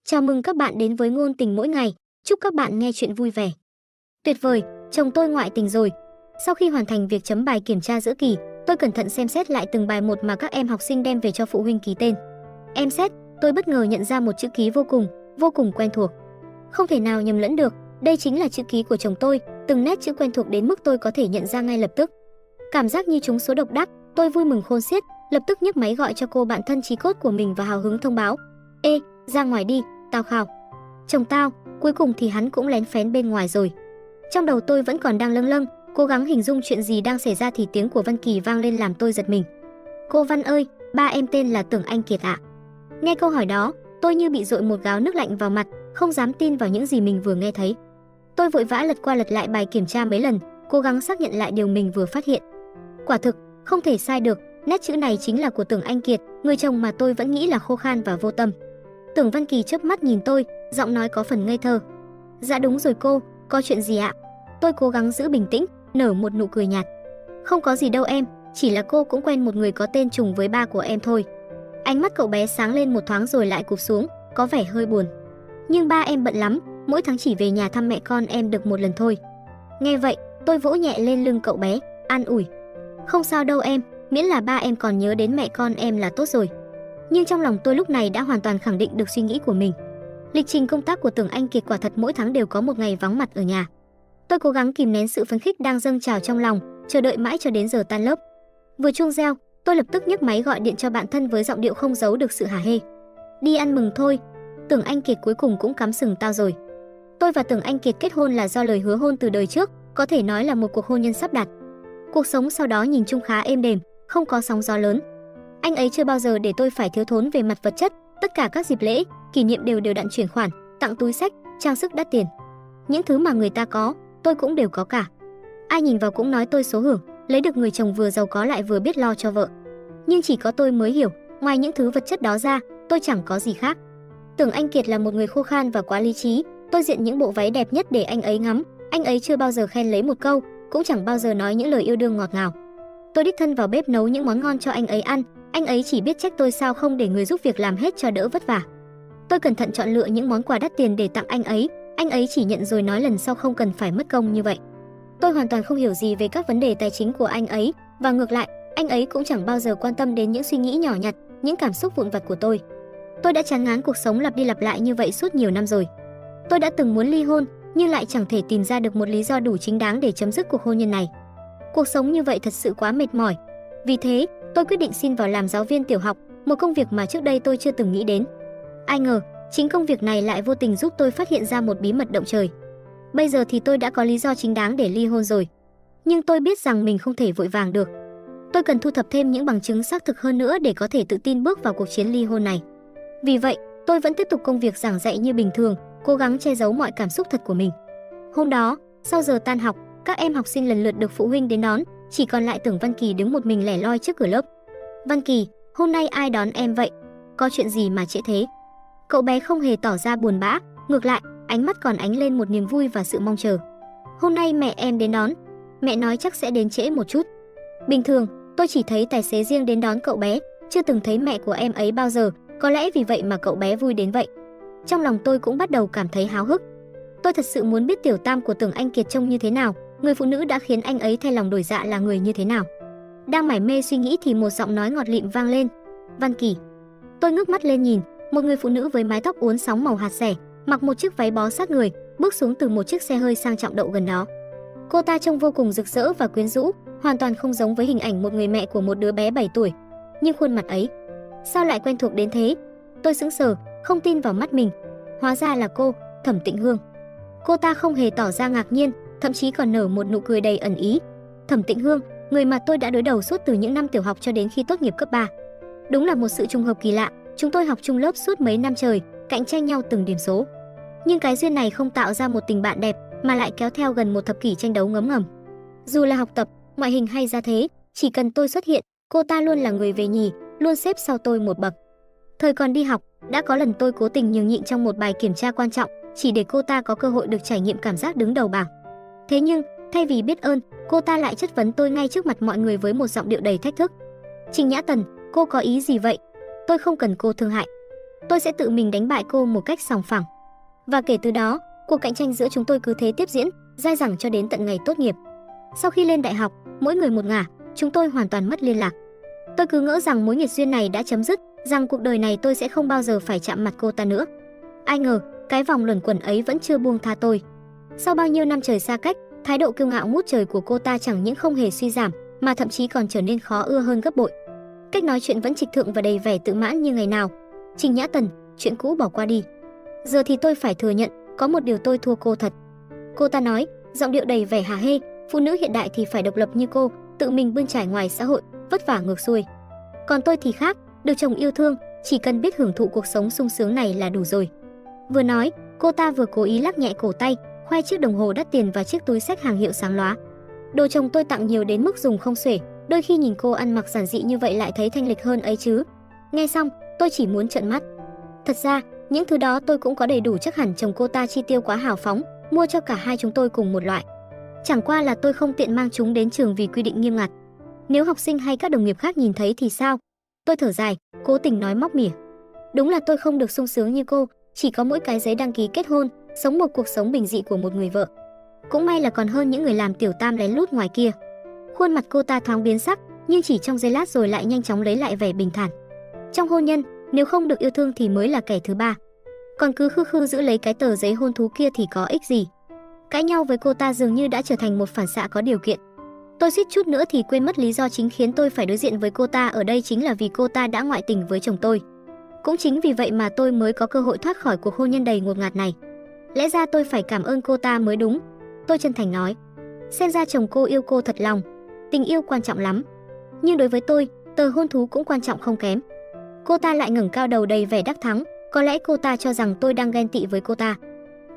Chào mừng các bạn đến với Ngôn Tình Mỗi Ngày. Chúc các bạn nghe chuyện vui vẻ. Tuyệt vời, chồng tôi ngoại tình rồi. Sau khi hoàn thành việc chấm bài kiểm tra giữa kỳ, tôi cẩn thận xem xét lại từng bài một mà các em học sinh đem về cho phụ huynh ký tên. Em xét, tôi bất ngờ nhận ra một chữ ký vô cùng quen thuộc. Không thể nào nhầm lẫn được, đây chính là chữ ký của chồng tôi, từng nét chữ quen thuộc đến mức tôi có thể nhận ra ngay lập tức. Cảm giác như trúng số độc đắc, tôi vui mừng khôn xiết, lập tức nhấc máy gọi cho cô bạn thân chí cốt của mình và hào hứng thông báo: "Ê, ra ngoài đi, tao khao." Chồng tao, cuối cùng thì hắn cũng lén phén bên ngoài rồi. Trong đầu tôi vẫn còn đang lâng lâng, cố gắng hình dung chuyện gì đang xảy ra thì tiếng của Văn Kỳ vang lên làm tôi giật mình. "Cô Văn ơi, ba em tên là Tưởng Anh Kiệt ạ." Nghe câu hỏi đó, tôi như bị dội một gáo nước lạnh vào mặt, không dám tin vào những gì mình vừa nghe thấy. Tôi vội vã lật qua lật lại bài kiểm tra mấy lần, cố gắng xác nhận lại điều mình vừa phát hiện. Quả thực, không thể sai được, nét chữ này chính là của Tưởng Anh Kiệt, người chồng mà tôi vẫn nghĩ là khô khan và vô tâm. Tưởng Văn Kỳ chớp mắt nhìn tôi, giọng nói có phần ngây thơ. "Dạ đúng rồi cô, có chuyện gì ạ?" Tôi cố gắng giữ bình tĩnh, nở một nụ cười nhạt. "Không có gì đâu em, chỉ là cô cũng quen một người có tên trùng với ba của em thôi." Ánh mắt cậu bé sáng lên một thoáng rồi lại cụp xuống, có vẻ hơi buồn. "Nhưng ba em bận lắm, mỗi tháng chỉ về nhà thăm mẹ con em được một lần thôi." Nghe vậy, tôi vỗ nhẹ lên lưng cậu bé, an ủi: "Không sao đâu em, miễn là ba em còn nhớ đến mẹ con em là tốt rồi." Nhưng trong lòng tôi lúc này đã hoàn toàn khẳng định được suy nghĩ của mình. Lịch trình công tác của Tưởng Anh Kiệt quả thật mỗi tháng đều có một ngày vắng mặt ở nhà. Tôi cố gắng kìm nén sự phấn khích đang dâng trào trong lòng, chờ đợi mãi cho đến giờ tan lớp. Vừa chuông reo, tôi lập tức nhấc máy gọi điện cho bạn thân với giọng điệu không giấu được sự hả hê: "Đi ăn mừng thôi, Tưởng Anh Kiệt cuối cùng cũng cắm sừng tao rồi." Tôi và Tưởng Anh Kiệt kết hôn là do lời hứa hôn từ đời trước, có thể nói là một cuộc hôn nhân sắp đặt. Cuộc sống sau đó nhìn chung khá êm đềm, không có sóng gió lớn. Anh ấy chưa bao giờ để tôi phải thiếu thốn về mặt vật chất, tất cả các dịp lễ, kỷ niệm đều đặn chuyển khoản, tặng túi xách, trang sức đắt tiền. Những thứ mà người ta có, tôi cũng đều có cả. Ai nhìn vào cũng nói tôi số hưởng, lấy được người chồng vừa giàu có lại vừa biết lo cho vợ. Nhưng chỉ có tôi mới hiểu, ngoài những thứ vật chất đó ra, tôi chẳng có gì khác. Tưởng Anh Kiệt là một người khô khan và quá lý trí, tôi diện những bộ váy đẹp nhất để anh ấy ngắm, anh ấy chưa bao giờ khen lấy một câu, cũng chẳng bao giờ nói những lời yêu đương ngọt ngào. Tôi đích thân vào bếp nấu những món ngon cho anh ấy ăn, anh ấy chỉ biết trách tôi sao không để người giúp việc làm hết cho đỡ vất vả. Tôi cẩn thận chọn lựa những món quà đắt tiền để tặng anh ấy chỉ nhận rồi nói lần sau không cần phải mất công như vậy. Tôi hoàn toàn không hiểu gì về các vấn đề tài chính của anh ấy, và ngược lại, anh ấy cũng chẳng bao giờ quan tâm đến những suy nghĩ nhỏ nhặt, những cảm xúc vụn vặt của tôi. Tôi đã chán ngán cuộc sống lặp đi lặp lại như vậy suốt nhiều năm rồi. Tôi đã từng muốn ly hôn, nhưng lại chẳng thể tìm ra được một lý do đủ chính đáng để chấm dứt cuộc hôn nhân này. Cuộc sống như vậy thật sự quá mệt mỏi. Vì thế, tôi quyết định xin vào làm giáo viên tiểu học, một công việc mà trước đây tôi chưa từng nghĩ đến. Ai ngờ, chính công việc này lại vô tình giúp tôi phát hiện ra một bí mật động trời. Bây giờ thì tôi đã có lý do chính đáng để ly hôn rồi. Nhưng tôi biết rằng mình không thể vội vàng được. Tôi cần thu thập thêm những bằng chứng xác thực hơn nữa để có thể tự tin bước vào cuộc chiến ly hôn này. Vì vậy, tôi vẫn tiếp tục công việc giảng dạy như bình thường, cố gắng che giấu mọi cảm xúc thật của mình. Hôm đó, sau giờ tan học, các em học sinh lần lượt được phụ huynh đến đón, chỉ còn lại Tưởng Văn Kỳ đứng một mình lẻ loi trước cửa lớp. "Văn Kỳ, hôm nay ai đón em vậy? Có chuyện gì mà trễ thế?" Cậu bé không hề tỏ ra buồn bã, ngược lại, ánh mắt còn ánh lên một niềm vui và sự mong chờ. "Hôm nay mẹ em đến đón, mẹ nói chắc sẽ đến trễ một chút." Bình thường, tôi chỉ thấy tài xế riêng đến đón cậu bé, chưa từng thấy mẹ của em ấy bao giờ, có lẽ vì vậy mà cậu bé vui đến vậy. Trong lòng tôi cũng bắt đầu cảm thấy háo hức. Tôi thật sự muốn biết tiểu tam của Tưởng Anh Kiệt trông như thế nào, người phụ nữ đã khiến anh ấy thay lòng đổi dạ là người như thế nào. Đang mải mê suy nghĩ thì một giọng nói ngọt lịm vang lên: "Văn Kỳ." Tôi ngước mắt lên nhìn, một người phụ nữ với mái tóc uốn sóng màu hạt xẻ, mặc một chiếc váy bó sát người, bước xuống từ một chiếc xe hơi sang trọng đậu gần đó. Cô ta trông vô cùng rực rỡ và quyến rũ, hoàn toàn không giống với hình ảnh một người mẹ của một đứa bé 7 tuổi. Nhưng khuôn mặt ấy, sao lại quen thuộc đến thế? Tôi sững sờ, không tin vào mắt mình. Hóa ra là cô, Thẩm Tịnh Hương. Cô ta không hề tỏ ra ngạc nhiên, thậm chí còn nở một nụ cười đầy ẩn ý. Thẩm Tịnh Hương, người mà tôi đã đối đầu suốt từ những năm tiểu học cho đến khi tốt nghiệp cấp 3. Đúng là một sự trùng hợp kỳ lạ, chúng tôi học chung lớp suốt mấy năm trời, cạnh tranh nhau từng điểm số. Nhưng cái duyên này không tạo ra một tình bạn đẹp, mà lại kéo theo gần một thập kỷ tranh đấu ngấm ngầm. Dù là học tập, ngoại hình hay gia thế, chỉ cần tôi xuất hiện, cô ta luôn là người về nhì, luôn xếp sau tôi một bậc. Thời còn đi học, đã có lần tôi cố tình nhường nhịn trong một bài kiểm tra quan trọng, chỉ để cô ta có cơ hội được trải nghiệm cảm giác đứng đầu bảng. Thế nhưng, thay vì biết ơn, cô ta lại chất vấn tôi ngay trước mặt mọi người với một giọng điệu đầy thách thức. "Trình Nhã Tần, cô có ý gì vậy? Tôi không cần cô thương hại." tôi sẽ tự mình đánh bại cô một cách sòng phẳng. Và kể từ đó, cuộc cạnh tranh giữa chúng tôi cứ thế tiếp diễn, dai dẳng cho đến tận ngày tốt nghiệp. Sau khi lên đại học, mỗi người một ngả, chúng tôi hoàn toàn mất liên lạc. Tôi cứ ngỡ rằng mối nghiệt duyên này đã chấm dứt, rằng cuộc đời này tôi sẽ không bao giờ phải chạm mặt cô ta nữa. Ai ngờ, cái vòng luẩn quẩn ấy vẫn chưa buông tha tôi. Sau bao nhiêu năm trời xa cách, thái độ kiêu ngạo ngút trời của cô ta chẳng những không hề suy giảm, mà thậm chí còn trở nên khó ưa hơn gấp bội. Cách nói chuyện vẫn trịch thượng và đầy vẻ tự mãn như ngày nào. Trình Nhã Tần, chuyện cũ bỏ qua đi. Giờ thì tôi phải thừa nhận, có một điều tôi thua cô thật. Cô ta nói, giọng điệu đầy vẻ hả hê, phụ nữ hiện đại thì phải độc lập như cô, tự mình bươn trải ngoài xã hội, vất vả ngược xuôi. Còn tôi thì khác, được chồng yêu thương, chỉ cần biết hưởng thụ cuộc sống sung sướng này là đủ rồi. Vừa nói, cô ta vừa cố ý lắc nhẹ cổ tay, khoe chiếc đồng hồ đắt tiền và chiếc túi xách hàng hiệu sáng lóa. Đồ chồng tôi tặng nhiều đến mức dùng không xuể, đôi khi nhìn cô ăn mặc giản dị như vậy lại thấy thanh lịch hơn ấy chứ. Nghe xong, tôi chỉ muốn trợn mắt. Thật ra, những thứ đó tôi cũng có đầy đủ, chắc hẳn chồng cô ta chi tiêu quá hào phóng, mua cho cả hai chúng tôi cùng một loại. Chẳng qua là tôi không tiện mang chúng đến trường vì quy định nghiêm ngặt. Nếu học sinh hay các đồng nghiệp khác nhìn thấy thì sao? Tôi thở dài, cố tình nói móc mỉa. Đúng là tôi không được sung sướng như cô, chỉ có mỗi cái giấy đăng ký kết hôn, sống một cuộc sống bình dị của một người vợ. Cũng may là còn hơn những người làm tiểu tam lén lút ngoài kia. Khuôn mặt cô ta thoáng biến sắc, nhưng chỉ trong giây lát rồi lại nhanh chóng lấy lại vẻ bình thản. Trong hôn nhân, nếu không được yêu thương thì mới là kẻ thứ ba. Còn cứ khư khư giữ lấy cái tờ giấy hôn thú kia thì có ích gì? Cãi nhau với cô ta dường như đã trở thành một phản xạ có điều kiện. Tôi suýt chút nữa thì quên mất lý do chính khiến tôi phải đối diện với cô ta ở đây chính là vì cô ta đã ngoại tình với chồng tôi. Cũng chính vì vậy mà tôi mới có cơ hội thoát khỏi cuộc hôn nhân đầy ngột ngạt này. Lẽ ra tôi phải cảm ơn cô ta mới đúng. Tôi chân thành nói. Xem ra chồng cô yêu cô thật lòng. Tình yêu quan trọng lắm. Nhưng đối với tôi, tờ hôn thú cũng quan trọng không kém. Cô ta lại ngẩng cao đầu đầy vẻ đắc thắng. Có lẽ cô ta cho rằng tôi đang ghen tị với cô ta.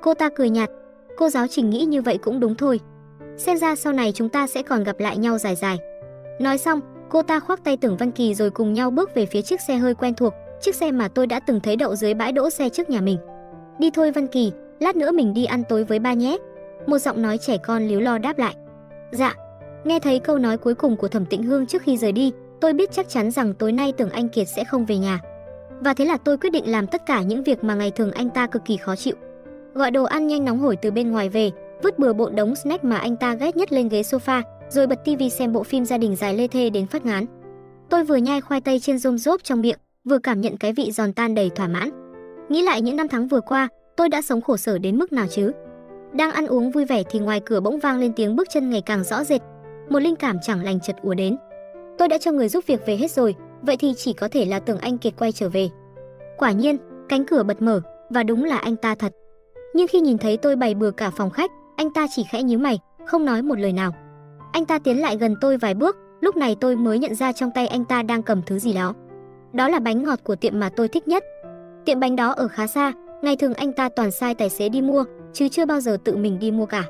Cô ta cười nhạt. Cô giáo Trình nghĩ như vậy cũng đúng thôi. Xem ra sau này chúng ta sẽ còn gặp lại nhau dài dài. Nói xong, cô ta khoác tay Tưởng Văn Kỳ rồi cùng nhau bước về phía chiếc xe hơi quen thuộc, chiếc xe mà tôi đã từng thấy đậu dưới bãi đỗ xe trước nhà mình. Đi thôi Văn Kỳ, lát nữa mình đi ăn tối với ba nhé. Một giọng nói trẻ con líu lo đáp lại. Dạ. Nghe thấy câu nói cuối cùng của Thẩm Tĩnh Hương trước khi rời đi, tôi biết chắc chắn rằng tối nay Tưởng Anh Kiệt sẽ không về nhà. Và thế là tôi quyết định làm tất cả những việc mà ngày thường anh ta cực kỳ khó chịu. Gọi đồ ăn nhanh nóng hổi từ bên ngoài về, vứt bừa bộn đống snack mà anh ta ghét nhất lên ghế sofa, rồi bật tivi xem bộ phim gia đình dài lê thê đến phát ngán. Tôi vừa nhai khoai tây chiên rôm rốp trong miệng, vừa cảm nhận cái vị giòn tan đầy thỏa mãn. Nghĩ lại những năm tháng vừa qua, tôi đã sống khổ sở đến mức nào chứ? Đang ăn uống vui vẻ thì ngoài cửa bỗng vang lên tiếng bước chân ngày càng rõ rệt. Một linh cảm chẳng lành chợt ùa đến. Tôi đã cho người giúp việc về hết rồi, vậy thì chỉ có thể là Tưởng Anh Kiệt quay trở về. Quả nhiên, cánh cửa bật mở, và đúng là anh ta thật. Nhưng khi nhìn thấy tôi bày bừa cả phòng khách, anh ta chỉ khẽ nhíu mày, không nói một lời nào. Anh ta tiến lại gần tôi vài bước, lúc này tôi mới nhận ra trong tay anh ta đang cầm thứ gì đó. Đó là bánh ngọt của tiệm mà tôi thích nhất. Tiệm bánh đó ở khá xa, ngày thường anh ta toàn sai tài xế đi mua, chứ chưa bao giờ tự mình đi mua cả.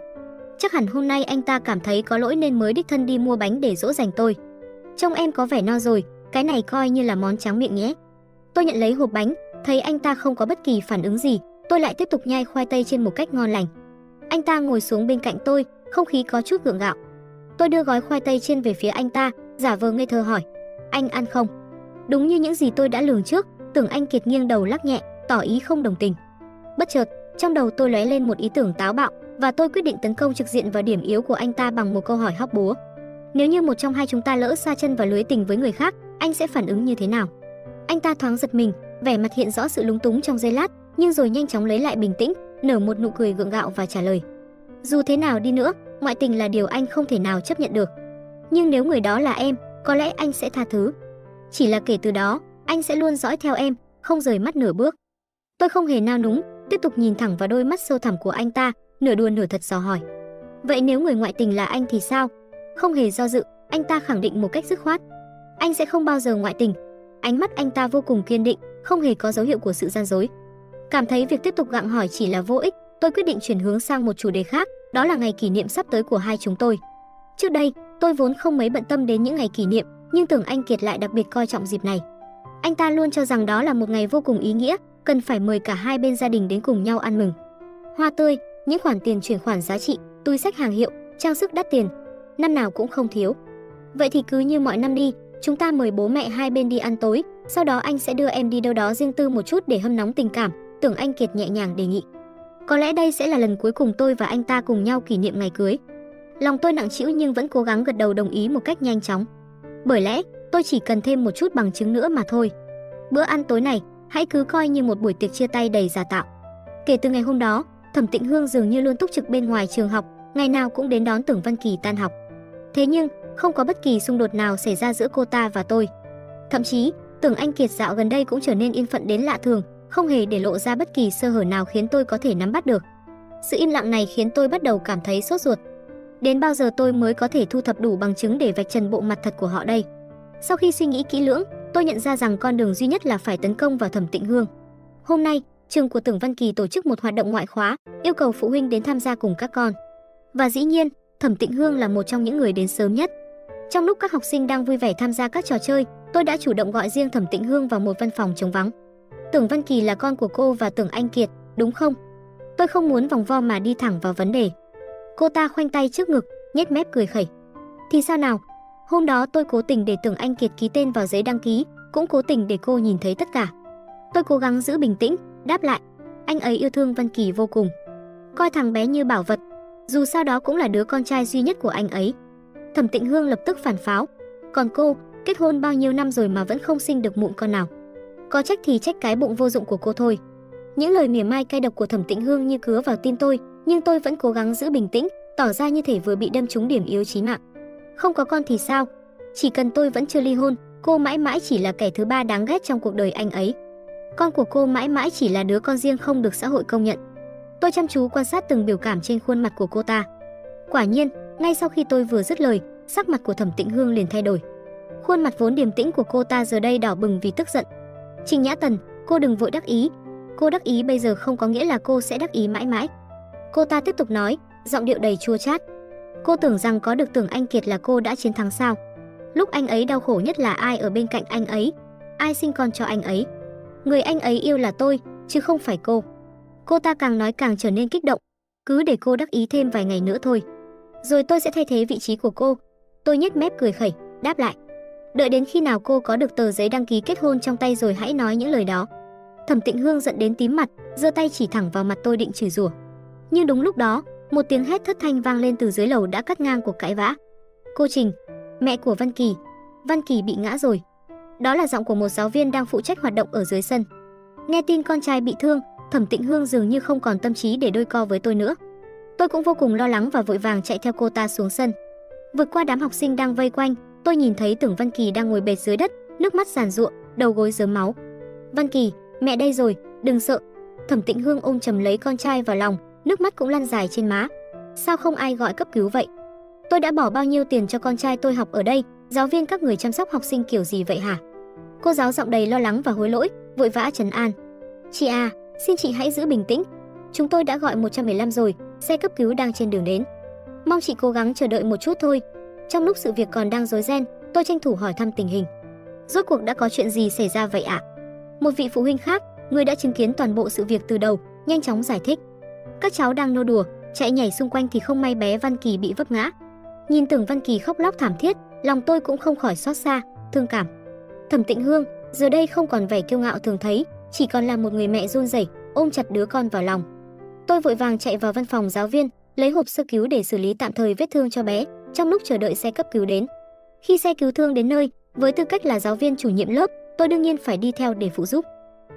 Chắc hẳn hôm nay anh ta cảm thấy có lỗi nên mới đích thân đi mua bánh để dỗ dành tôi. Trông em có vẻ no rồi, cái này coi như là món tráng miệng nhé. Tôi nhận lấy hộp bánh, thấy anh ta không có bất kỳ phản ứng gì, tôi lại tiếp tục nhai khoai tây trên một cách ngon lành. Anh ta ngồi xuống bên cạnh tôi, không khí có chút gượng gạo. Tôi đưa gói khoai tây chiên về phía anh ta, giả vờ ngây thơ hỏi: "Anh ăn không?" Đúng như những gì tôi đã lường trước, Tưởng Anh Kiệt nghiêng đầu lắc nhẹ, tỏ ý không đồng tình. Bất chợt, trong đầu tôi lóe lên một ý tưởng táo bạo, và tôi quyết định tấn công trực diện vào điểm yếu của anh ta bằng một câu hỏi hóc búa. Nếu như một trong hai chúng ta lỡ sa chân vào lưới tình với người khác, anh sẽ phản ứng như thế nào? Anh ta thoáng giật mình, vẻ mặt hiện rõ sự lúng túng trong giây lát, nhưng rồi nhanh chóng lấy lại bình tĩnh, nở một nụ cười gượng gạo và trả lời: "Dù thế nào đi nữa, ngoại tình là điều anh không thể nào chấp nhận được. Nhưng nếu người đó là em, có lẽ anh sẽ tha thứ. Chỉ là kể từ đó, anh sẽ luôn dõi theo em, không rời mắt nửa bước." Tôi không hề nao núng, tiếp tục nhìn thẳng vào đôi mắt sâu thẳm của anh ta, nửa đùa nửa thật dò hỏi: "Vậy nếu người ngoại tình là anh thì sao?" Không hề do dự, anh ta khẳng định một cách dứt khoát: "Anh sẽ không bao giờ ngoại tình." Ánh mắt anh ta vô cùng kiên định, không hề có dấu hiệu của sự gian dối. Cảm thấy việc tiếp tục gặng hỏi chỉ là vô ích, tôi quyết định chuyển hướng sang một chủ đề khác, đó là ngày kỷ niệm sắp tới của hai chúng tôi. Trước đây, tôi vốn không mấy bận tâm đến những ngày kỷ niệm, nhưng Tưởng Anh Kiệt lại đặc biệt coi trọng dịp này. Anh ta luôn cho rằng đó là một ngày vô cùng ý nghĩa, cần phải mời cả hai bên gia đình đến cùng nhau ăn mừng. Hoa tươi, những khoản tiền chuyển khoản giá trị, túi xách hàng hiệu, trang sức đắt tiền, năm nào cũng không thiếu. Vậy thì cứ như mọi năm đi, chúng ta mời bố mẹ hai bên đi ăn tối, Sau đó anh sẽ đưa em đi đâu đó riêng tư một chút để hâm nóng tình cảm, Tưởng Anh Kiệt nhẹ nhàng đề nghị. Có lẽ đây sẽ là lần cuối cùng tôi và anh ta cùng nhau kỷ niệm ngày cưới. Lòng tôi nặng trĩu nhưng vẫn cố gắng gật đầu đồng ý một cách nhanh chóng. Bởi lẽ, tôi chỉ cần thêm một chút bằng chứng nữa mà thôi. Bữa ăn tối này, hãy cứ coi như một buổi tiệc chia tay đầy giả tạo. Kể từ ngày hôm đó, Thẩm Tịnh Hương dường như luôn túc trực bên ngoài trường học, ngày nào cũng đến đón Tưởng Văn Kỳ tan học. Thế nhưng, không có bất kỳ xung đột nào xảy ra giữa cô ta và tôi. Thậm chí, Tưởng Anh Kiệt dạo gần đây cũng trở nên yên phận đến lạ thường, không hề để lộ ra bất kỳ sơ hở nào khiến tôi có thể nắm bắt được. Sự im lặng này khiến tôi bắt đầu cảm thấy sốt ruột. Đến bao giờ tôi mới có thể thu thập đủ bằng chứng để vạch trần bộ mặt thật của họ đây? Sau khi suy nghĩ kỹ lưỡng, tôi nhận ra rằng con đường duy nhất là phải tấn công vào Thẩm Tịnh Hương. Hôm nay, trường của Tưởng Văn Kỳ tổ chức một hoạt động ngoại khóa, yêu cầu phụ huynh đến tham gia cùng các con. Và dĩ nhiên, Thẩm Tịnh Hương là một trong những người đến sớm nhất. Trong lúc các học sinh đang vui vẻ tham gia các trò chơi, tôi đã chủ động gọi riêng Thẩm Tịnh Hương vào một văn phòng trống vắng. Tưởng Văn Kỳ là con của cô và Tưởng Anh Kiệt, đúng không? Tôi không muốn vòng vo mà đi thẳng vào vấn đề. Cô ta khoanh tay trước ngực, nhếch mép cười khẩy. Thì sao nào? Hôm đó tôi cố tình để Tưởng Anh Kiệt ký tên vào giấy đăng ký, cũng cố tình để cô nhìn thấy tất cả. Tôi cố gắng giữ bình tĩnh, đáp lại. Anh ấy yêu thương Văn Kỳ vô cùng, coi thằng bé như bảo vật, dù sao đó cũng là đứa con trai duy nhất của anh ấy. Thẩm Tịnh Hương lập tức phản pháo. Còn cô, kết hôn bao nhiêu năm rồi mà vẫn không sinh được mụn con nào. Có trách thì trách cái bụng vô dụng của cô thôi. Những lời mỉa mai cay độc của Thẩm Tịnh Hương như cứa vào tim tôi, nhưng tôi vẫn cố gắng giữ bình tĩnh, tỏ ra như thể vừa bị đâm trúng điểm yếu chí mạng. Không có con thì sao? Chỉ cần tôi vẫn chưa ly hôn, cô mãi mãi chỉ là kẻ thứ ba đáng ghét trong cuộc đời anh ấy. Con của cô mãi mãi chỉ là đứa con riêng không được xã hội công nhận. Tôi chăm chú quan sát từng biểu cảm trên khuôn mặt của cô ta. Quả nhiên, ngay sau khi tôi vừa dứt lời, sắc mặt của Thẩm Tịnh Hương liền thay đổi. Khuôn mặt vốn điềm tĩnh của cô ta giờ đây đỏ bừng vì tức giận. Trình Nhã Tần, cô đừng vội đắc ý. Cô đắc ý bây giờ không có nghĩa là cô sẽ đắc ý mãi mãi. Cô ta tiếp tục nói, giọng điệu đầy chua chát. Cô tưởng rằng có được Tưởng Anh Kiệt là cô đã chiến thắng sao? Lúc anh ấy đau khổ nhất là ai ở bên cạnh anh ấy? Ai sinh con cho anh ấy? Người anh ấy yêu là tôi, chứ không phải cô. Cô ta càng nói càng trở nên kích động. Cứ để cô đắc ý thêm vài ngày nữa thôi, rồi tôi sẽ thay thế vị trí của cô. Tôi nhếch mép cười khẩy, đáp lại. Đợi đến khi nào cô có được tờ giấy đăng ký kết hôn trong tay rồi hãy nói những lời đó. Thẩm Tịnh Hương giận đến tím mặt, giơ tay chỉ thẳng vào mặt tôi định chửi rủa. Nhưng đúng lúc đó, một tiếng hét thất thanh vang lên từ dưới lầu đã cắt ngang cuộc cãi vã. Cô Trình, mẹ của Văn Kỳ bị ngã rồi. Đó là giọng của một giáo viên đang phụ trách hoạt động ở dưới sân. Nghe tin con trai bị thương, Thẩm Tịnh Hương dường như không còn tâm trí để đôi co với tôi nữa. Tôi cũng vô cùng lo lắng và vội vàng chạy theo cô ta xuống sân. Vượt qua đám học sinh đang vây quanh, tôi nhìn thấy Tưởng Văn Kỳ đang ngồi bệt dưới đất, nước mắt giàn giụa, đầu gối rớm máu. Văn Kỳ, mẹ đây rồi, đừng sợ. Thẩm Tịnh Hương ôm chầm lấy con trai vào lòng, nước mắt cũng lăn dài trên má. Sao không ai gọi cấp cứu vậy? Tôi đã bỏ bao nhiêu tiền cho con trai tôi học ở đây, giáo viên các người chăm sóc học sinh kiểu gì vậy hả? Cô giáo giọng đầy lo lắng và hối lỗi, vội vã trấn an. Chị à, xin chị hãy giữ bình tĩnh. Chúng tôi đã gọi 115 rồi, xe cấp cứu đang trên đường đến. Mong chị cố gắng chờ đợi một chút thôi. Trong lúc sự việc còn đang rối ren, tôi tranh thủ hỏi thăm tình hình. Rốt cuộc đã có chuyện gì xảy ra vậy ạ? Một vị phụ huynh khác, người đã chứng kiến toàn bộ sự việc từ đầu, nhanh chóng giải thích. Các cháu đang nô đùa, chạy nhảy xung quanh thì không may bé Văn Kỳ bị vấp ngã. Nhìn Tưởng Văn Kỳ khóc lóc thảm thiết, lòng tôi cũng không khỏi xót xa, thương cảm. Thẩm Tịnh Hương giờ đây không còn vẻ kiêu ngạo thường thấy, chỉ còn là một người mẹ run rẩy, ôm chặt đứa con vào lòng. Tôi vội vàng chạy vào văn phòng giáo viên, lấy hộp sơ cứu để xử lý tạm thời vết thương cho bé, trong lúc chờ đợi xe cấp cứu đến. Khi xe cứu thương đến nơi, với tư cách là giáo viên chủ nhiệm lớp, tôi đương nhiên phải đi theo để phụ giúp.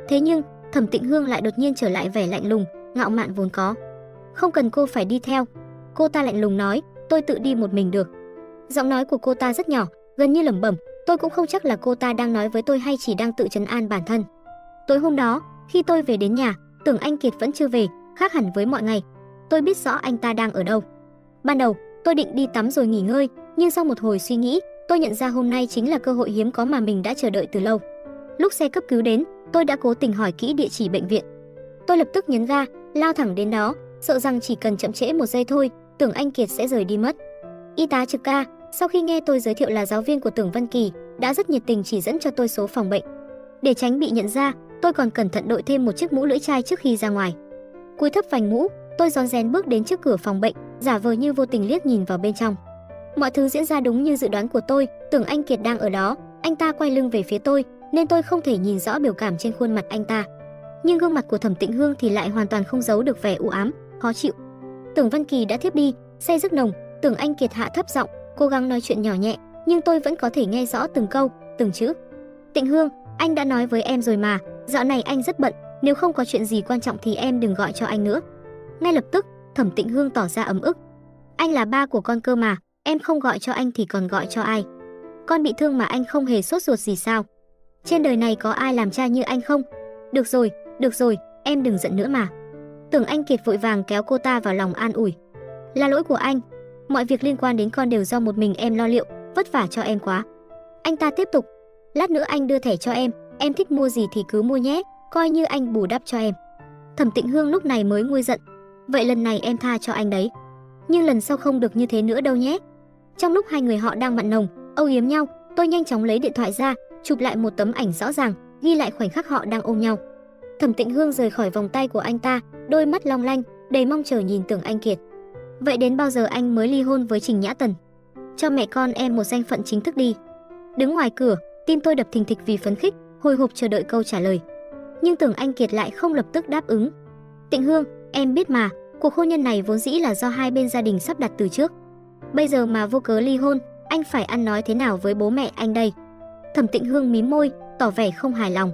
Thế nhưng, Thẩm Tịnh Hương lại đột nhiên trở lại vẻ lạnh lùng, ngạo mạn vốn có. Không cần cô phải đi theo, cô ta lạnh lùng nói, tôi tự đi một mình được. Giọng nói của cô ta rất nhỏ, gần như lẩm bẩm, tôi cũng không chắc là cô ta đang nói với tôi hay chỉ đang tự trấn an bản thân. Tối hôm đó, khi tôi về đến nhà, Tưởng Anh Kiệt vẫn chưa về, khác hẳn với mọi ngày. Tôi biết rõ anh ta đang ở đâu. Ban đầu, tôi định đi tắm rồi nghỉ ngơi, nhưng sau một hồi suy nghĩ, tôi nhận ra hôm nay chính là cơ hội hiếm có mà mình đã chờ đợi từ lâu. Lúc xe cấp cứu đến, tôi đã cố tình hỏi kỹ địa chỉ bệnh viện. Tôi lập tức nhấn ga, lao thẳng đến đó, sợ rằng chỉ cần chậm trễ một giây thôi, Tưởng Anh Kiệt sẽ rời đi mất. Y tá trực ca, sau khi nghe tôi giới thiệu là giáo viên của Tưởng Văn Kỳ, đã rất nhiệt tình chỉ dẫn cho tôi số phòng bệnh. Để tránh bị nhận ra, tôi còn cẩn thận đội thêm một chiếc mũ lưỡi chai trước khi ra ngoài. Cúi thấp vành mũ, tôi rón rén bước đến trước cửa phòng bệnh, giả vờ như vô tình liếc nhìn vào bên trong. Mọi thứ diễn ra đúng như dự đoán của tôi, Tưởng Anh Kiệt đang ở đó, anh ta quay lưng về phía tôi, nên tôi không thể nhìn rõ biểu cảm trên khuôn mặt anh ta. Nhưng gương mặt của Thẩm Tịnh Hương thì lại hoàn toàn không giấu được vẻ u ám, khó chịu. Tưởng Văn Kỳ đã thiếp đi, say giấc nồng. Tưởng Anh Kiệt hạ thấp giọng, cố gắng nói chuyện nhỏ nhẹ, nhưng tôi vẫn có thể nghe rõ từng câu, từng chữ. Tịnh Hương, anh đã nói với em rồi mà, dạo này anh rất bận, nếu không có chuyện gì quan trọng thì em đừng gọi cho anh nữa. Ngay lập tức, Thẩm Tịnh Hương tỏ ra ấm ức. Anh là ba của con cơ mà, em không gọi cho anh thì còn gọi cho ai? Con bị thương mà anh không hề sốt ruột gì sao? Trên đời này có ai làm cha như anh không? Được rồi, em đừng giận nữa mà. Tưởng Anh Kiệt vội vàng kéo cô ta vào lòng an ủi. Là lỗi của anh, mọi việc liên quan đến con đều do một mình em lo liệu, vất vả cho em quá. Anh ta tiếp tục, lát nữa anh đưa thẻ cho em thích mua gì thì cứ mua nhé, coi như anh bù đắp cho em. Thẩm Tịnh Hương lúc này mới nguôi giận. Vậy lần này em tha cho anh đấy, nhưng lần sau không được như thế nữa đâu nhé. Trong lúc hai người họ đang mặn nồng, âu yếm nhau, tôi nhanh chóng lấy điện thoại ra, chụp lại một tấm ảnh rõ ràng, ghi lại khoảnh khắc họ đang ôm nhau. Thẩm Tịnh Hương rời khỏi vòng tay của anh ta, đôi mắt long lanh, đầy mong chờ nhìn Tưởng Anh Kiệt. Vậy đến bao giờ anh mới ly hôn với Trình Nhã Tần? Cho mẹ con em một danh phận chính thức đi. Đứng ngoài cửa, tim tôi đập thình thịch vì phấn khích, hồi hộp chờ đợi câu trả lời. Nhưng Tưởng Anh Kiệt lại không lập tức đáp ứng. Tịnh Hương, em biết mà, cuộc hôn nhân này vốn dĩ là do hai bên gia đình sắp đặt từ trước. Bây giờ mà vô cớ ly hôn, anh phải ăn nói thế nào với bố mẹ anh đây? Thẩm Tịnh Hương mím môi, tỏ vẻ không hài lòng.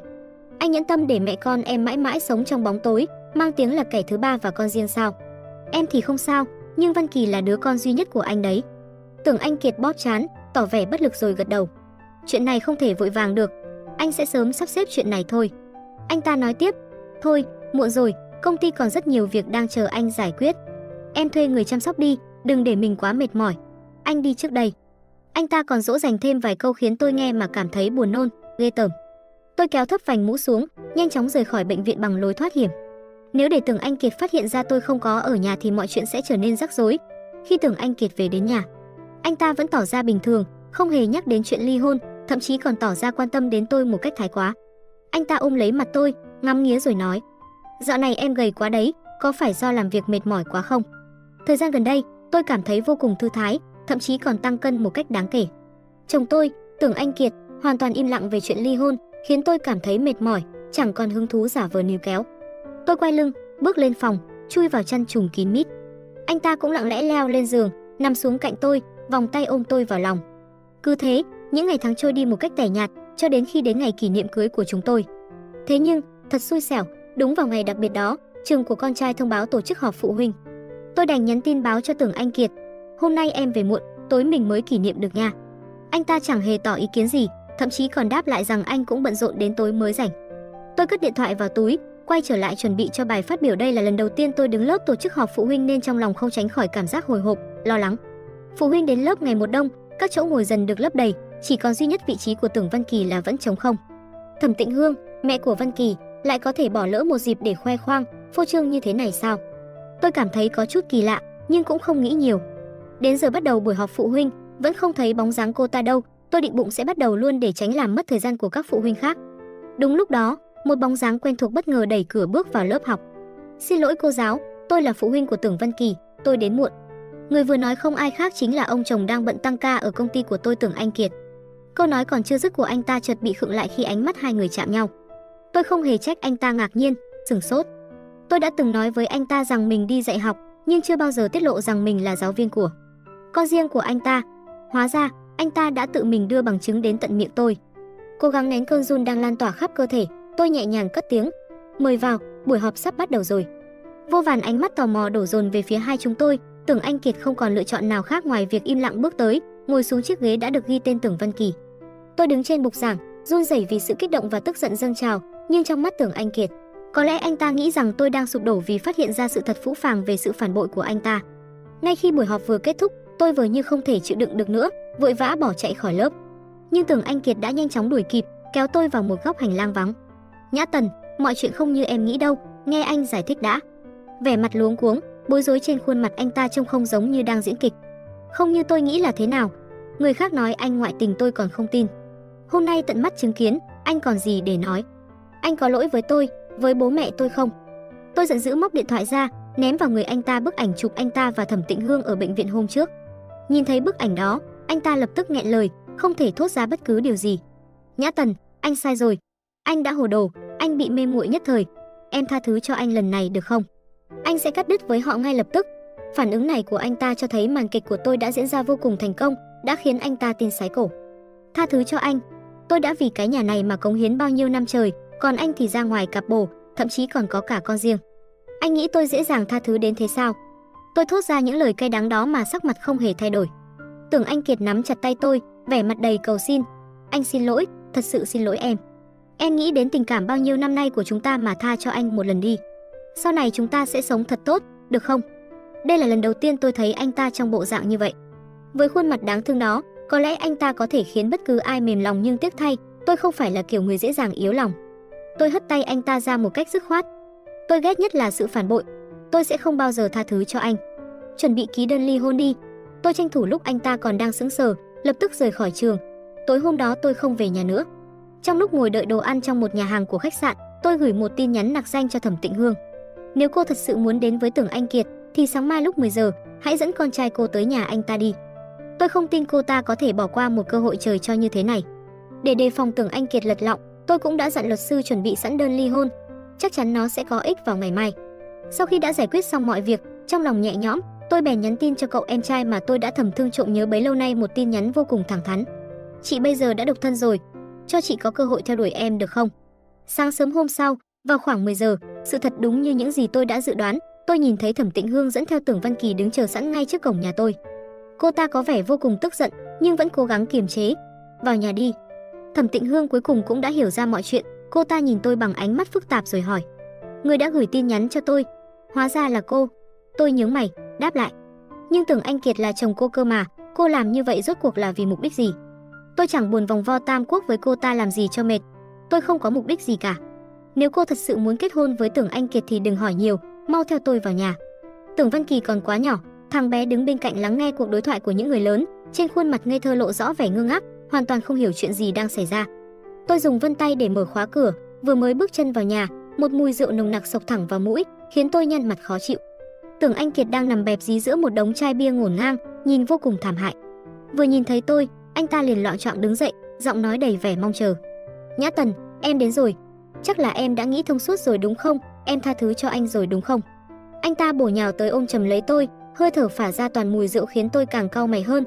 Anh nhẫn tâm để mẹ con em mãi mãi sống trong bóng tối, mang tiếng là kẻ thứ ba và con riêng sao? Em thì không sao, nhưng Văn Kỳ là đứa con duy nhất của anh đấy. Tưởng Anh Kiệt bóp trán, tỏ vẻ bất lực rồi gật đầu. Chuyện này không thể vội vàng được, anh sẽ sớm sắp xếp chuyện này thôi. Anh ta nói tiếp, thôi, muộn rồi, công ty còn rất nhiều việc đang chờ anh giải quyết. Em thuê người chăm sóc đi, đừng để mình quá mệt mỏi. Anh đi trước đây. Anh ta còn dỗ dành thêm vài câu khiến tôi nghe mà cảm thấy buồn nôn, ghê tởm. Tôi kéo thấp vành mũ xuống, nhanh chóng rời khỏi bệnh viện bằng lối thoát hiểm. Nếu để Tưởng Anh Kiệt phát hiện ra tôi không có ở nhà thì mọi chuyện sẽ trở nên rắc rối. Khi Tưởng Anh Kiệt về đến nhà, anh ta vẫn tỏ ra bình thường, không hề nhắc đến chuyện ly hôn, thậm chí còn tỏ ra quan tâm đến tôi một cách thái quá. Anh ta ôm lấy mặt tôi, ngắm nghía rồi nói: "Dạo này em gầy quá đấy, có phải do làm việc mệt mỏi quá không?" Thời gian gần đây, tôi cảm thấy vô cùng thư thái, thậm chí còn tăng cân một cách đáng kể. Chồng tôi, Tưởng Anh Kiệt, hoàn toàn im lặng về chuyện ly hôn, khiến tôi cảm thấy mệt mỏi, chẳng còn hứng thú giả vờ níu kéo. Tôi quay lưng, bước lên phòng, chui vào chăn trùm kín mít. Anh ta cũng lặng lẽ leo lên giường, nằm xuống cạnh tôi, vòng tay ôm tôi vào lòng. Cứ thế, những ngày tháng trôi đi một cách tẻ nhạt, cho đến khi đến ngày kỷ niệm cưới của chúng tôi. Thế nhưng, thật xui xẻo, đúng vào ngày đặc biệt đó, trường của con trai thông báo tổ chức họp phụ huynh. Tôi đành nhắn tin báo cho Tưởng Anh Kiệt: "Hôm nay em về muộn, tối mình mới kỷ niệm được nha." Anh ta chẳng hề tỏ ý kiến gì, thậm chí còn đáp lại rằng anh cũng bận rộn đến tối mới rảnh. Tôi cất điện thoại vào túi, quay trở lại chuẩn bị cho bài phát biểu. Đây là lần đầu tiên tôi đứng lớp tổ chức họp phụ huynh nên trong lòng không tránh khỏi cảm giác hồi hộp, lo lắng. Phụ huynh đến lớp ngày một đông, các chỗ ngồi dần được lấp đầy, chỉ còn duy nhất vị trí của Tưởng Văn Kỳ là vẫn trống không. Thẩm Tịnh Hương, mẹ của Văn Kỳ, lại có thể bỏ lỡ một dịp để khoe khoang, phô trương như thế này sao? Tôi cảm thấy có chút kỳ lạ, nhưng cũng không nghĩ nhiều. Đến giờ bắt đầu buổi họp phụ huynh, vẫn không thấy bóng dáng cô ta đâu. Tôi định bụng sẽ bắt đầu luôn để tránh làm mất thời gian của các phụ huynh khác. Đúng lúc đó, một bóng dáng quen thuộc bất ngờ đẩy cửa bước vào lớp học. "Xin lỗi cô giáo, tôi là phụ huynh của Tưởng Văn Kỳ, tôi đến muộn." Người vừa nói không ai khác chính là ông chồng đang bận tăng ca ở công ty của tôi, Tưởng Anh Kiệt. Câu nói còn chưa dứt của anh ta chợt bị khựng lại khi ánh mắt hai người chạm nhau. Tôi không hề trách anh ta ngạc nhiên, sửng sốt. Tôi đã từng nói với anh ta rằng mình đi dạy học, nhưng chưa bao giờ tiết lộ rằng mình là giáo viên của con riêng của anh ta. Hóa ra, anh ta đã tự mình đưa bằng chứng đến tận miệng tôi. Cố gắng nén cơn run đang lan tỏa khắp cơ thể, tôi nhẹ nhàng cất tiếng: "Mời vào, buổi họp sắp bắt đầu rồi." Vô vàn ánh mắt tò mò đổ dồn về phía hai chúng tôi. Tưởng Anh Kiệt không còn lựa chọn nào khác ngoài việc im lặng bước tới, ngồi xuống chiếc ghế đã được ghi tên Tưởng Văn Kỳ. Tôi đứng trên bục giảng, run rẩy vì sự kích động và tức giận dâng trào, nhưng trong mắt Tưởng Anh Kiệt, có lẽ anh ta nghĩ rằng tôi đang sụp đổ vì phát hiện ra sự thật phũ phàng về sự phản bội của anh ta. Ngay khi buổi họp vừa kết thúc, tôi vừa như không thể chịu đựng được nữa, vội vã bỏ chạy khỏi lớp. Nhưng Tưởng Anh Kiệt đã nhanh chóng đuổi kịp, kéo tôi vào một góc hành lang vắng. "Nhã Tần, mọi chuyện không như em nghĩ đâu, nghe anh giải thích đã." Vẻ mặt luống cuống, bối rối trên khuôn mặt anh ta trông không giống như đang diễn kịch. "Không như tôi nghĩ là thế nào? Người khác nói anh ngoại tình tôi còn không tin. Hôm nay tận mắt chứng kiến, anh còn gì để nói? Anh có lỗi với tôi, với bố mẹ tôi không?" Tôi giận dữ móc điện thoại ra, ném vào người anh ta bức ảnh chụp anh ta và Thẩm Tịnh Hương ở bệnh viện hôm trước. Nhìn thấy bức ảnh đó, anh ta lập tức nghẹn lời, không thể thốt ra bất cứ điều gì. "Nhã Tần, Anh sai rồi. Anh đã hồ đồ, anh bị mê muội nhất thời. Em tha thứ cho anh lần này được không? Anh sẽ cắt đứt với họ ngay lập tức. Phản ứng này của anh ta cho thấy màn kịch của tôi đã diễn ra vô cùng thành công, đã khiến anh ta tin sái cổ. Tha thứ cho anh. Tôi đã vì cái nhà này mà cống hiến bao nhiêu năm trời, còn anh thì ra ngoài cặp bồ, thậm chí còn có cả con riêng. Anh nghĩ tôi dễ dàng tha thứ đến thế sao? Tôi thốt ra những lời cay đắng đó mà sắc mặt không hề thay đổi. Tưởng Anh Kiệt nắm chặt tay tôi, vẻ mặt đầy cầu xin. Anh xin lỗi, thật sự xin lỗi em. Em nghĩ đến tình cảm bao nhiêu năm nay của chúng ta mà tha cho anh một lần đi. Sau này chúng ta sẽ sống thật tốt, được không? Đây là lần đầu tiên tôi thấy anh ta trong bộ dạng như vậy. Với khuôn mặt đáng thương đó, có lẽ anh ta có thể khiến bất cứ ai mềm lòng, nhưng tiếc thay, tôi không phải là kiểu người dễ dàng yếu lòng. Tôi hất tay anh ta ra một cách dứt khoát. Tôi ghét nhất là sự phản bội. Tôi sẽ không bao giờ tha thứ cho anh. Chuẩn bị ký đơn ly hôn đi. Tôi tranh thủ lúc anh ta còn đang sững sờ, lập tức rời khỏi trường. Tối hôm đó tôi không về nhà nữa. Trong lúc ngồi đợi đồ ăn trong một nhà hàng của khách sạn, tôi gửi một tin nhắn nặc danh cho Thẩm Tịnh Hương. Nếu cô thật sự muốn đến với Tưởng Anh Kiệt, thì sáng mai lúc 10 giờ, hãy dẫn con trai cô tới nhà anh ta đi. Tôi không tin cô ta có thể bỏ qua một cơ hội trời cho như thế này. Để đề phòng Tưởng Anh Kiệt lật lọng, tôi cũng đã dặn luật sư chuẩn bị sẵn đơn ly hôn. Chắc chắn nó sẽ có ích vào ngày mai. Sau khi đã giải quyết xong mọi việc, trong lòng nhẹ nhõm, tôi bèn nhắn tin cho cậu em trai mà tôi đã thầm thương trộm nhớ bấy lâu nay, một tin nhắn vô cùng thẳng thắn. Chị bây giờ đã độc thân rồi, cho chị có cơ hội theo đuổi em được không? Sáng sớm hôm sau, vào khoảng 10 giờ, sự thật đúng như những gì tôi đã dự đoán, tôi nhìn thấy Thẩm Tịnh Hương dẫn theo Tưởng Văn Kỳ đứng chờ sẵn ngay trước cổng nhà tôi. Cô ta có vẻ vô cùng tức giận, nhưng vẫn cố gắng kiềm chế. Vào nhà đi. Thẩm Tịnh Hương cuối cùng cũng đã hiểu ra mọi chuyện, cô ta nhìn tôi bằng ánh mắt phức tạp rồi hỏi: Người đã gửi tin nhắn cho tôi? Hóa ra là cô. Tôi nhướng mày, đáp lại: Nhưng Tưởng Anh Kiệt là chồng cô cơ mà, cô làm như vậy rốt cuộc là vì mục đích gì? Tôi chẳng buồn vòng vo tam quốc với cô ta làm gì cho mệt. Tôi không có mục đích gì cả. Nếu cô thật sự muốn kết hôn với Tưởng Anh Kiệt thì đừng hỏi nhiều, mau theo tôi vào nhà. Tưởng Văn Kỳ còn quá nhỏ, thằng bé đứng bên cạnh lắng nghe cuộc đối thoại của những người lớn, trên khuôn mặt ngây thơ lộ rõ vẻ ngơ ngác, hoàn toàn không hiểu chuyện gì đang xảy ra. Tôi dùng vân tay để mở khóa cửa, vừa mới bước chân vào nhà, một mùi rượu nồng nặc xộc thẳng vào mũi, khiến tôi nhăn mặt khó chịu. Tưởng Anh Kiệt đang nằm bẹp dí giữa một đống chai bia ngổn ngang, nhìn vô cùng thảm hại. Vừa nhìn thấy tôi, anh ta liền loạng choạng đứng dậy, giọng nói đầy vẻ mong chờ. Nhã Tần, em đến rồi. Chắc là em đã nghĩ thông suốt rồi đúng không? Em tha thứ cho anh rồi đúng không? Anh ta bổ nhào tới ôm chầm lấy tôi, hơi thở phả ra toàn mùi rượu khiến tôi càng cau mày hơn.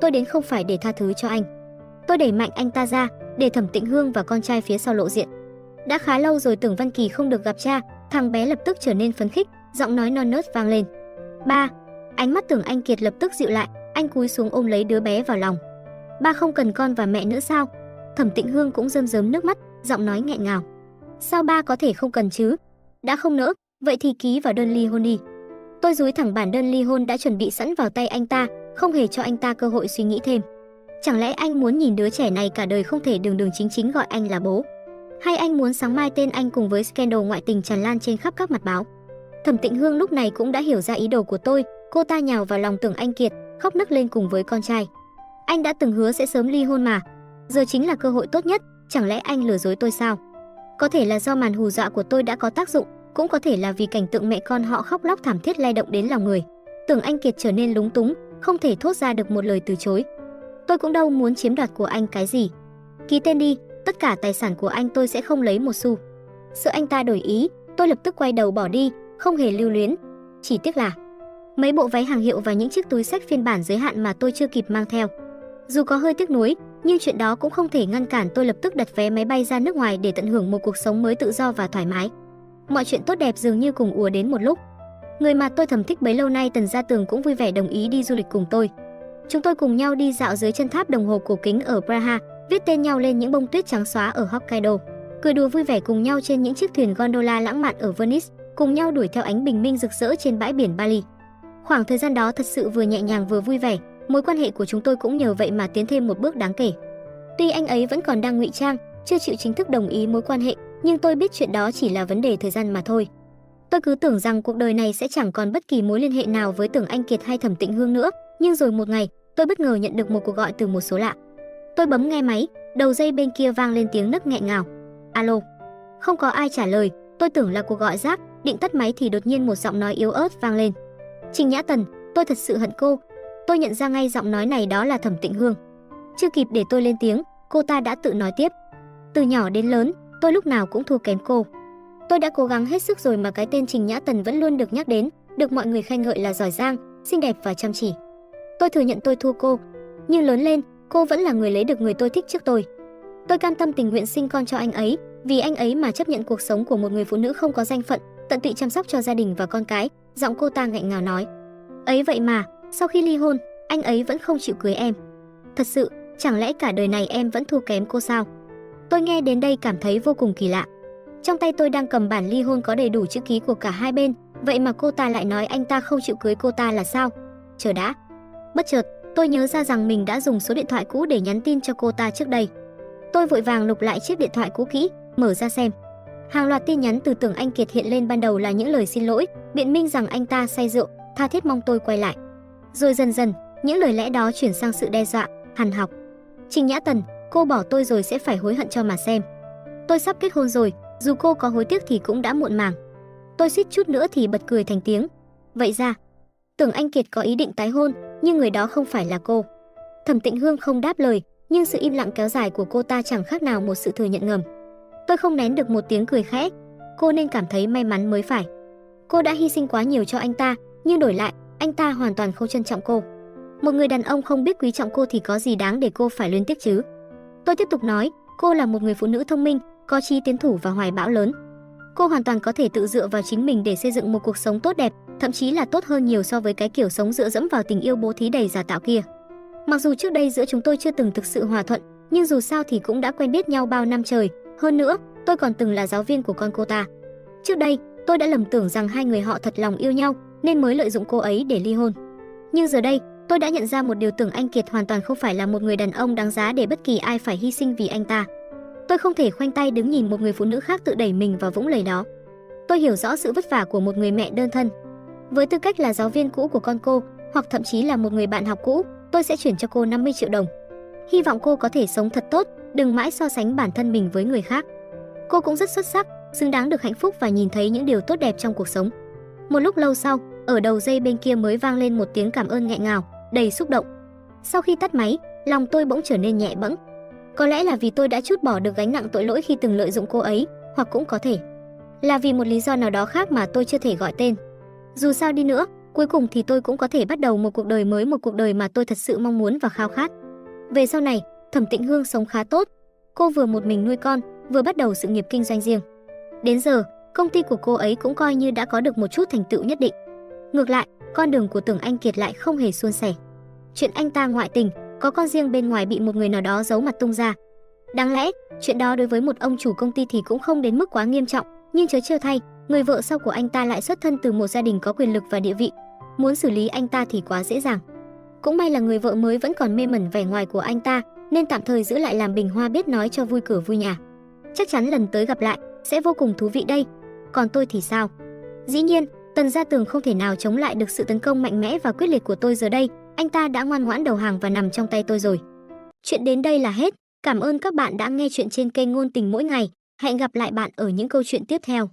Tôi đến không phải để tha thứ cho anh. Tôi đẩy mạnh anh ta ra, để Thẩm Tịnh Hương và con trai phía sau lộ diện. Đã khá lâu rồi Tưởng Văn Kỳ không được gặp cha, thằng bé lập tức trở nên phấn khích, giọng nói non nớt vang lên. Ba. Ánh mắt Tưởng Anh Kiệt lập tức dịu lại, anh cúi xuống ôm lấy đứa bé vào lòng. Ba không cần con và mẹ nữa sao? Thẩm Tịnh Hương cũng rơm rớm nước mắt, giọng nói nghẹn ngào. Sao ba có thể không cần chứ? Đã không nỡ, vậy thì ký vào đơn ly hôn đi. Tôi dúi thẳng bản đơn ly hôn đã chuẩn bị sẵn vào tay anh ta, không hề cho anh ta cơ hội suy nghĩ thêm. Chẳng lẽ anh muốn nhìn đứa trẻ này cả đời không thể đường đường chính chính gọi anh là bố? Hay anh muốn sáng mai tên anh cùng với scandal ngoại tình tràn lan trên khắp các mặt báo? Thẩm Tịnh Hương lúc này cũng đã hiểu ra ý đồ của tôi, cô ta nhào vào lòng Tưởng Anh Kiệt, khóc nấc lên cùng với con trai. Anh đã từng hứa sẽ sớm ly hôn mà, giờ chính là cơ hội tốt nhất, chẳng lẽ anh lừa dối tôi sao? Có thể là do màn hù dọa của tôi đã có tác dụng, cũng có thể là vì cảnh tượng mẹ con họ khóc lóc thảm thiết lay động đến lòng người. Tưởng Anh Kiệt trở nên lúng túng, không thể thốt ra được một lời từ chối. Tôi cũng đâu muốn chiếm đoạt của anh cái gì. Ký tên đi, tất cả tài sản của anh tôi sẽ không lấy một xu. Sợ anh ta đổi ý, tôi lập tức quay đầu bỏ đi, không hề lưu luyến. Chỉ tiếc là mấy bộ váy hàng hiệu và những chiếc túi xách phiên bản giới hạn mà tôi chưa kịp mang theo. Dù có hơi tiếc nuối, nhưng chuyện đó cũng không thể ngăn cản tôi lập tức đặt vé máy bay ra nước ngoài để tận hưởng một cuộc sống mới tự do và thoải mái. Mọi chuyện tốt đẹp dường như cùng ùa đến một lúc. Người mà tôi thầm thích bấy lâu nay, Tần Gia Tường, cũng vui vẻ đồng ý đi du lịch cùng tôi. Chúng tôi cùng nhau đi dạo dưới chân tháp đồng hồ cổ kính ở Praha, viết tên nhau lên những bông tuyết trắng xóa ở Hokkaido, cười đùa vui vẻ cùng nhau trên những chiếc thuyền gondola lãng mạn ở Venice, cùng nhau đuổi theo ánh bình minh rực rỡ trên bãi biển Bali. Khoảng thời gian đó thật sự vừa nhẹ nhàng vừa vui vẻ, mối quan hệ của chúng tôi cũng nhờ vậy mà tiến thêm một bước đáng kể. Tuy anh ấy vẫn còn đang ngụy trang, chưa chịu chính thức đồng ý mối quan hệ, nhưng tôi biết chuyện đó chỉ là vấn đề thời gian mà thôi. Tôi cứ tưởng rằng cuộc đời này sẽ chẳng còn bất kỳ mối liên hệ nào với Tưởng Anh Kiệt hay Thẩm Tịnh Hương nữa, nhưng rồi một ngày, tôi bất ngờ nhận được một cuộc gọi từ một số lạ. Tôi bấm nghe máy, đầu dây bên kia vang lên tiếng nấc nghẹn ngào. Alo. Không có ai trả lời, tôi tưởng là cuộc gọi rác, định tắt máy thì đột nhiên một giọng nói yếu ớt vang lên. Trình Nhã Tần, tôi thật sự hận cô. Tôi nhận ra ngay giọng nói này đó là Thẩm Tịnh Hương. Chưa kịp để tôi lên tiếng, cô ta đã tự nói tiếp. Từ nhỏ đến lớn, tôi lúc nào cũng thua kém cô. Tôi đã cố gắng hết sức rồi mà cái tên Trình Nhã Tần vẫn luôn được nhắc đến, được mọi người khen ngợi là giỏi giang, xinh đẹp và chăm chỉ. Tôi thừa nhận tôi thua cô, nhưng lớn lên, cô vẫn là người lấy được người tôi thích trước tôi. Tôi cam tâm tình nguyện sinh con cho anh ấy, vì anh ấy mà chấp nhận cuộc sống của một người phụ nữ không có danh phận, tận tụy chăm sóc cho gia đình và con cái. Giọng cô ta nghẹn ngào nói. Ấy vậy mà, sau khi ly hôn, anh ấy vẫn không chịu cưới em. Thật sự, chẳng lẽ cả đời này em vẫn thua kém cô sao? Tôi nghe đến đây cảm thấy vô cùng kỳ lạ. Trong tay tôi đang cầm bản ly hôn có đầy đủ chữ ký của cả hai bên, vậy mà cô ta lại nói anh ta không chịu cưới cô ta là sao? Chờ đã. Bất chợt, tôi nhớ ra rằng mình đã dùng số điện thoại cũ để nhắn tin cho cô ta trước đây. Tôi vội vàng lục lại chiếc điện thoại cũ kỹ, mở ra xem. Hàng loạt tin nhắn từ Tưởng Anh Kiệt hiện lên, ban đầu là những lời xin lỗi, biện minh rằng anh ta say rượu, tha thiết mong tôi quay lại. Rồi dần dần, những lời lẽ đó chuyển sang sự đe dọa, hằn học. Trình Nhã Tần, cô bỏ tôi rồi sẽ phải hối hận cho mà xem. Tôi sắp kết hôn rồi, dù cô có hối tiếc thì cũng đã muộn màng. Tôi suýt chút nữa thì bật cười thành tiếng. Vậy ra, Tưởng Anh Kiệt có ý định tái hôn, nhưng người đó không phải là cô. Thẩm Tịnh Hương không đáp lời, nhưng sự im lặng kéo dài của cô ta chẳng khác nào một sự thừa nhận ngầm. Tôi không nén được một tiếng cười khẽ. Cô nên cảm thấy may mắn mới phải. Cô đã hy sinh quá nhiều cho anh ta, nhưng đổi lại, anh ta hoàn toàn không trân trọng cô. Một người đàn ông không biết quý trọng cô thì có gì đáng để cô phải luyến tiếc chứ? Tôi tiếp tục nói, cô là một người phụ nữ thông minh, có chí tiến thủ và hoài bão lớn. Cô hoàn toàn có thể tự dựa vào chính mình để xây dựng một cuộc sống tốt đẹp, thậm chí là tốt hơn nhiều so với cái kiểu sống dựa dẫm vào tình yêu bố thí đầy giả tạo kia. Mặc dù trước đây giữa chúng tôi chưa từng thực sự hòa thuận, nhưng dù sao thì cũng đã quen biết nhau bao năm trời. Hơn nữa, tôi còn từng là giáo viên của con cô ta. Trước đây, tôi đã lầm tưởng rằng hai người họ thật lòng yêu nhau, nên mới lợi dụng cô ấy để ly hôn. Nhưng giờ đây, tôi đã nhận ra một điều, Tưởng Anh Kiệt hoàn toàn không phải là một người đàn ông đáng giá để bất kỳ ai phải hy sinh vì anh ta. Tôi không thể khoanh tay đứng nhìn một người phụ nữ khác tự đẩy mình vào vũng lầy đó. Tôi hiểu rõ sự vất vả của một người mẹ đơn thân. Với tư cách là giáo viên cũ của con cô, hoặc thậm chí là một người bạn học cũ, tôi sẽ chuyển cho cô 50 triệu đồng. Hy vọng cô có thể sống thật tốt, đừng mãi so sánh bản thân mình với người khác. Cô cũng rất xuất sắc, xứng đáng được hạnh phúc và nhìn thấy những điều tốt đẹp trong cuộc sống. Một lúc lâu sau, ở đầu dây bên kia mới vang lên một tiếng cảm ơn nghẹn ngào, đầy xúc động. Sau khi tắt máy, lòng tôi bỗng trở nên nhẹ bẫng. Có lẽ là vì tôi đã trút bỏ được gánh nặng tội lỗi khi từng lợi dụng cô ấy, hoặc cũng có thể là vì một lý do nào đó khác mà tôi chưa thể gọi tên. Dù sao đi nữa, cuối cùng thì tôi cũng có thể bắt đầu một cuộc đời mới, một cuộc đời mà tôi thật sự mong muốn và khao khát. Về sau này, Thẩm Tịnh Hương sống khá tốt. Cô vừa một mình nuôi con, vừa bắt đầu sự nghiệp kinh doanh riêng. Đến giờ, công ty của cô ấy cũng coi như đã có được một chút thành tựu nhất định. Ngược lại, con đường của Tưởng Anh Kiệt lại không hề suôn sẻ. Chuyện anh ta ngoại tình, có con riêng bên ngoài bị một người nào đó giấu mặt tung ra. Đáng lẽ, chuyện đó đối với một ông chủ công ty thì cũng không đến mức quá nghiêm trọng, nhưng trớ trêu thay, người vợ sau của anh ta lại xuất thân từ một gia đình có quyền lực và địa vị. Muốn xử lý anh ta thì quá dễ dàng. Cũng may là người vợ mới vẫn còn mê mẩn vẻ ngoài của anh ta, nên tạm thời giữ lại làm bình hoa biết nói cho vui cửa vui nhà. Chắc chắn lần tới gặp lại sẽ vô cùng thú vị đây. Còn tôi thì sao? Dĩ nhiên, Tần Gia Tường không thể nào chống lại được sự tấn công mạnh mẽ và quyết liệt của tôi giờ đây. Anh ta đã ngoan ngoãn đầu hàng và nằm trong tay tôi rồi. Chuyện đến đây là hết. Cảm ơn các bạn đã nghe chuyện trên kênh Ngôn Tình Mỗi Ngày. Hẹn gặp lại bạn ở những câu chuyện tiếp theo.